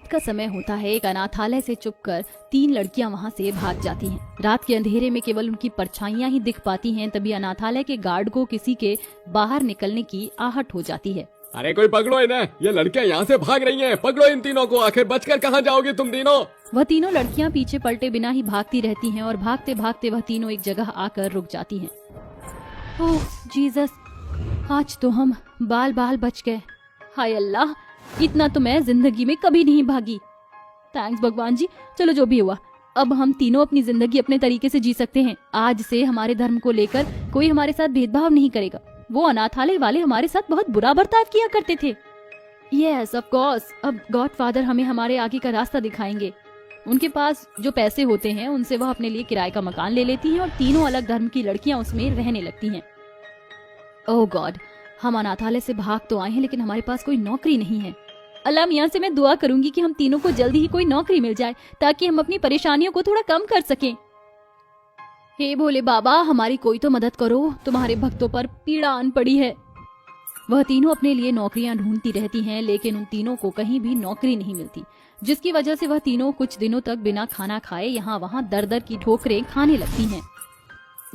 का समय होता है। एक अनाथालय से छुपकर 3 लड़कियां वहां से भाग जाती हैं। रात के अंधेरे में केवल उनकी परछाइयां ही दिख पाती हैं। तभी अनाथालय के गार्ड को किसी के बाहर निकलने की आहट हो जाती है। अरे कोई पकड़ो इन्हें, ये लड़कियां यहाँ से भाग रही हैं। पकड़ो इन तीनों को, आखिर बचकर कहाँ जाओगे तुम तीनों। वह तीनों लड़कियां पीछे पलटे बिना ही भागती रहती हैं और भागते भागते वह तीनों एक जगह आकर रुक जाती हैं। ओह जीसस, आज तो हम बाल बाल बच गए। हाय अल्लाह, इतना तो मैं जिंदगी में कभी नहीं भागी। थैंक्स भगवान जी। चलो जो भी हुआ, अब हम तीनों अपनी जिंदगी अपने तरीके से जी सकते हैं। आज से हमारे धर्म को लेकर कोई हमारे साथ भेदभाव नहीं करेगा। वो अनाथालय वाले हमारे साथ बहुत बुरा बर्ताव किया करते थे। यस ऑफ कोर्स, अब गॉडफादर हमें हमारे आगे का रास्ता दिखाएंगे। उनके पास जो पैसे होते हैं उनसे वह अपने लिए किराए का मकान ले लेती हैं और तीनों अलग धर्म की लड़कियां उसमें रहने लगती हैं। ओह गॉड, हम अनाथालय से भाग तो आए हैं लेकिन हमारे पास कोई नौकरी नहीं है। अल्लाह मियां से मैं दुआ करूंगी कि हम तीनों को जल्दी ही कोई नौकरी मिल जाए ताकि हम अपनी परेशानियों को थोड़ा कम कर सकें। हे भोले बाबा, हमारी कोई तो मदद करो, तुम्हारे भक्तों पर पीड़ा आन पड़ी है। वह तीनों अपने लिए नौकरियां ढूंढती रहती हैं लेकिन उन तीनों को कहीं भी नौकरी नहीं मिलती, जिसकी वजह से वह तीनों कुछ दिनों तक बिना खाना खाए यहाँ वहाँ दर दर की ठोकरें खाने लगती हैं।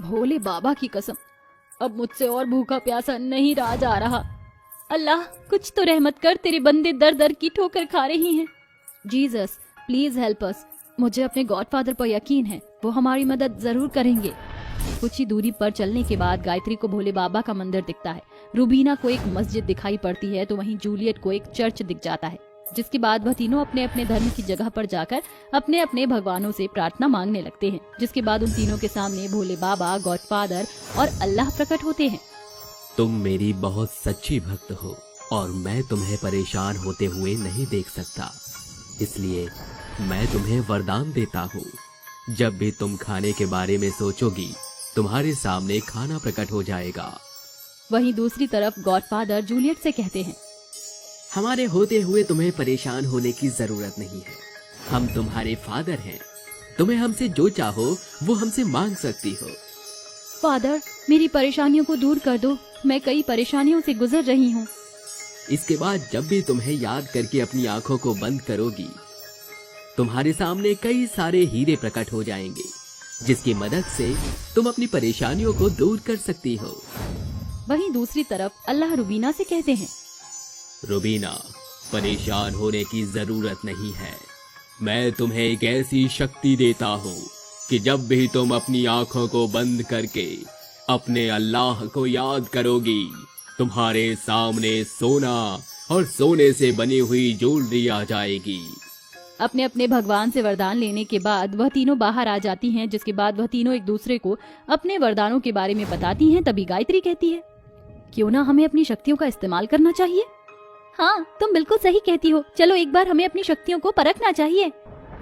भोले बाबा की कसम, अब मुझसे और भूखा प्यासा नहीं रहा जा रहा। अल्लाह कुछ तो रहमत कर, तेरे बंदे दर दर की ठोकर खा रही हैं। Jesus please help us. मुझे अपने गॉडफादर पर यकीन है, वो हमारी मदद जरूर करेंगे। कुछ ही दूरी पर चलने के बाद गायत्री को भोले बाबा का मंदिर दिखता है। रूबीना को एक मस्जिद दिखाई पड़ती है तो वहीं जूलियट को एक चर्च दिख जाता है, जिसके बाद वह तीनों अपने अपने धर्म की जगह पर जाकर अपने अपने भगवानों से प्रार्थना मांगने लगते हैं। जिसके बाद उन तीनों के सामने भोले बाबा, गॉडफादर और अल्लाह प्रकट होते हैं। तुम मेरी बहुत सच्ची भक्त हो और मैं तुम्हें परेशान होते हुए नहीं देख सकता, इसलिए मैं तुम्हें वरदान देता हूँ। जब भी तुम खाने के बारे में सोचोगी, तुम्हारे सामने खाना प्रकट हो जाएगा। वहीं दूसरी तरफ गॉडफादर जूलियट से कहते हैं, हमारे होते हुए तुम्हें परेशान होने की जरूरत नहीं है। हम तुम्हारे फादर हैं। तुम्हें हमसे जो चाहो वो हमसे मांग सकती हो। फादर, मेरी परेशानियों को दूर कर दो, मैं कई परेशानियों से गुजर रही हूँ। इसके बाद जब भी तुम्हें याद करके अपनी आंखों को बंद करोगी, तुम्हारे सामने कई सारे हीरे प्रकट हो जाएंगे, जिसकी मदद से तुम अपनी परेशानियों को दूर कर सकती हो। वहीं दूसरी तरफ अल्लाह रूबीना से कहते हैं, रूबीना, परेशान होने की जरूरत नहीं है। मैं तुम्हें एक ऐसी शक्ति देता हूँ कि जब भी तुम अपनी आंखों को बंद करके अपने अल्लाह को याद करोगी, तुम्हारे सामने सोना और सोने से बनी हुई ज्वेलरी आ जाएगी। अपने अपने भगवान से वरदान लेने के बाद वह तीनों बाहर आ जाती हैं, जिसके बाद वह तीनों एक दूसरे को अपने वरदानों के बारे में बताती हैं। तभी गायत्री कहती है, क्यों ना हमें अपनी शक्तियों का इस्तेमाल करना चाहिए। हाँ, तुम बिल्कुल सही कहती हो, चलो एक बार हमें अपनी शक्तियों को परखना चाहिए।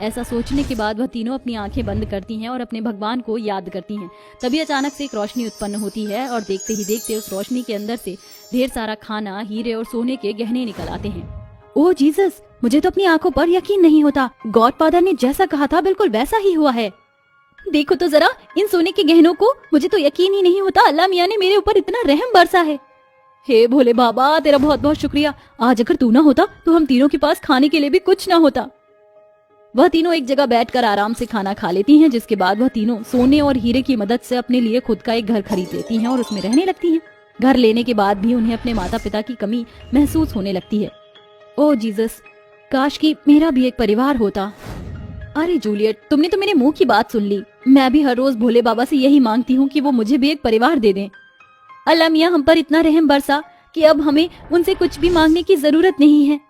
ऐसा सोचने के बाद वह तीनों अपनी आंखें बंद करती हैं और अपने भगवान को याद करती हैं। तभी अचानक से एक रोशनी उत्पन्न होती है और देखते ही देखते उस रोशनी के अंदर से ढेर सारा खाना, हीरे और सोने के गहने निकल आते हैं। ओह जीसस, मुझे तो अपनी आंखों पर यकीन नहीं होता। गॉडफादर ने जैसा कहा था बिल्कुल वैसा ही हुआ है। देखो तो जरा इन सोने के गहनों को, मुझे तो यकीन ही नहीं होता अल्लाह मियां ने मेरे ऊपर इतना रहम बरसा है। हे भोले बाबा, तेरा बहुत बहुत शुक्रिया। आज अगर तू ना होता तो हम तीनों के पास खाने के लिए भी कुछ ना होता। वह तीनों एक जगह बैठकर आराम से खाना खा लेती हैं, जिसके बाद वह तीनों सोने और हीरे की मदद से अपने लिए खुद का एक घर खरीद लेती हैं और उसमें रहने लगती हैं। घर लेने के बाद भी उन्हें अपने माता पिता की कमी महसूस होने लगती है। ओह जीसस, काश कि मेरा भी एक परिवार होता। अरे जूलियट, तुमने तो मेरे मुंह की बात सुन ली। मैं भी हर रोज भोले बाबा से यही मांगती हूँ कि वो मुझे भी एक परिवार दे दें। अल्लाह मियां हम पर इतना रहम बरसा कि अब हमें उनसे कुछ भी मांगने की जरूरत नहीं है।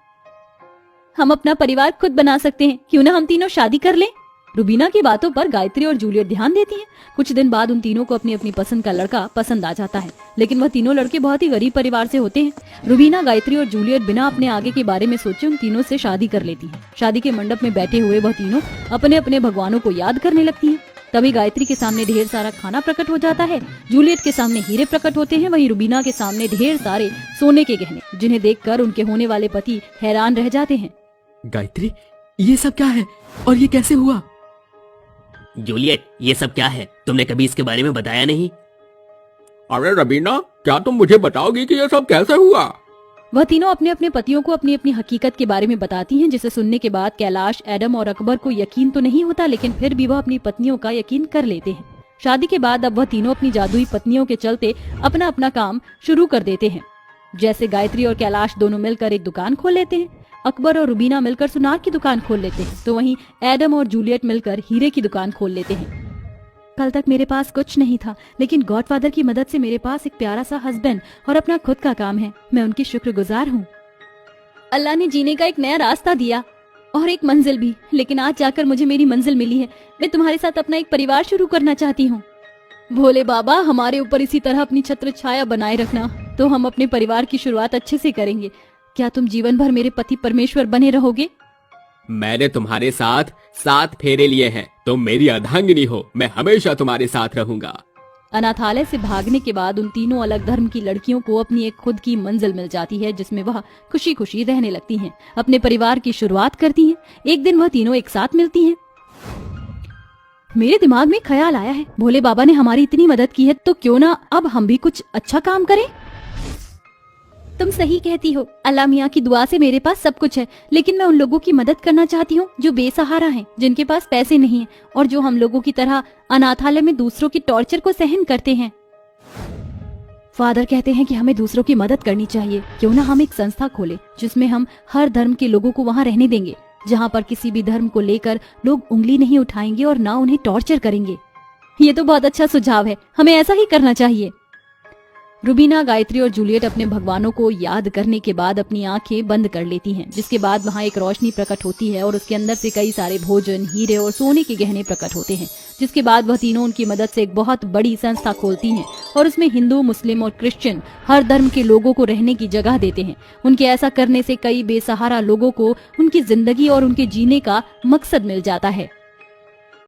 हम अपना परिवार खुद बना सकते हैं, क्यों ना हम तीनों शादी कर लें। रूबीना की बातों पर गायत्री और जूलियट ध्यान देती हैं। कुछ दिन बाद उन तीनों को अपनी अपनी पसंद का लड़का पसंद आ जाता है, लेकिन वह तीनों लड़के बहुत ही गरीब परिवार से होते हैं। रूबीना, गायत्री और जूलियट बिना अपने आगे के बारे में सोचे उन तीनों से शादी कर लेती हैं। शादी के मंडप में बैठे हुए वह तीनों अपने अपने भगवानों को याद करने लगती हैं। तभी गायत्री के सामने ढेर सारा खाना प्रकट हो जाता है, जूलियट के सामने हीरे प्रकट होते हैं, वहीं रूबीना के सामने ढेर सारे सोने के गहने, जिन्हें देखकर उनके होने वाले पति हैरान रह जाते हैं। गायत्री, ये सब क्या है और ये कैसे हुआ? जूलियट, ये सब क्या है? तुमने कभी इसके बारे में बताया नहीं। अरे रबीना, क्या तुम मुझे बताओगी कि ये सब कैसे हुआ? वह तीनों अपने अपने पतियों को अपनी अपनी हकीकत के बारे में बताती हैं, जिसे सुनने के बाद कैलाश, एडम और अकबर को यकीन तो नहीं होता, लेकिन फिर भी वह अपनी पत्नियों का यकीन कर लेते हैं। शादी के बाद अब वह तीनों अपनी जादुई पत्नियों के चलते अपना अपना काम शुरू कर देते हैं। जैसे गायत्री और कैलाश दोनों मिलकर एक दुकान खोल लेते हैं, अकबर और रुबीना मिलकर सुनार की दुकान खोल लेते हैं, तो वहीं एडम और जूलियट मिलकर हीरे की दुकान खोल लेते हैं। कल तक मेरे पास कुछ नहीं था, लेकिन गॉडफादर की मदद से मेरे पास एक प्यारा सा हस्बैंड और अपना खुद का काम है। मैं उनकी शुक्रगुजार हूँ। अल्लाह ने जीने का एक नया रास्ता दिया और एक मंजिल भी, लेकिन आज जाकर मुझे मेरी मंजिल मिली है। मैं तुम्हारे साथ अपना एक परिवार शुरू करना चाहती हूँ। भोले बाबा, हमारे ऊपर इसी तरह अपनी छत्र छाया बनाए रखना, तो हम अपने परिवार की शुरुआत अच्छे से करेंगे। क्या तुम जीवन भर मेरे पति परमेश्वर बने रहोगे? मैंने तुम्हारे साथ 7 फेरे लिए हैं, तुम मेरी अर्धांगिनी हो, मैं हमेशा तुम्हारे साथ रहूंगा। अनाथालय से भागने के बाद उन तीनों अलग धर्म की लड़कियों को अपनी एक खुद की मंजिल मिल जाती है, जिसमें वह खुशी खुशी रहने लगती हैं, अपने परिवार की शुरुआत करती हैं। एक दिन वह तीनों एक साथ मिलती हैं। मेरे दिमाग में ख्याल आया है, भोले बाबा ने हमारी इतनी मदद की है, तो क्यों ना अब हम भी कुछ अच्छा काम करें। तुम सही कहती हो, अल्लाह मियाँ की दुआ से मेरे पास सब कुछ है, लेकिन मैं उन लोगों की मदद करना चाहती हूँ जो बेसहारा हैं, जिनके पास पैसे नहीं हैं और जो हम लोगों की तरह अनाथालय में दूसरों की टॉर्चर को सहन करते हैं। फादर कहते हैं कि हमें दूसरों की मदद करनी चाहिए। क्यों ना हम एक संस्था खोले जिसमें हम हर धर्म के लोगों को वहाँ रहने देंगे, जहाँ पर किसी भी धर्म को लेकर लोग उंगली नहीं उठाएंगे और ना उन्हें टॉर्चर करेंगे। ये तो बहुत अच्छा सुझाव है, हमें ऐसा ही करना चाहिए। रुबीना, गायत्री और जूलियट अपने भगवानों को याद करने के बाद अपनी आंखें बंद कर लेती हैं, जिसके बाद वहां एक रोशनी प्रकट होती है और उसके अंदर से कई सारे भोजन, हीरे और सोने के गहने प्रकट होते हैं, जिसके बाद वह तीनों उनकी मदद से एक बहुत बड़ी संस्था खोलती हैं और उसमें हिंदू, मुस्लिम और क्रिश्चियन हर धर्म के लोगों को रहने की जगह देते हैं। उनके ऐसा करने से कई बेसहारा लोगों को उनकी जिंदगी और उनके जीने का मकसद मिल जाता है।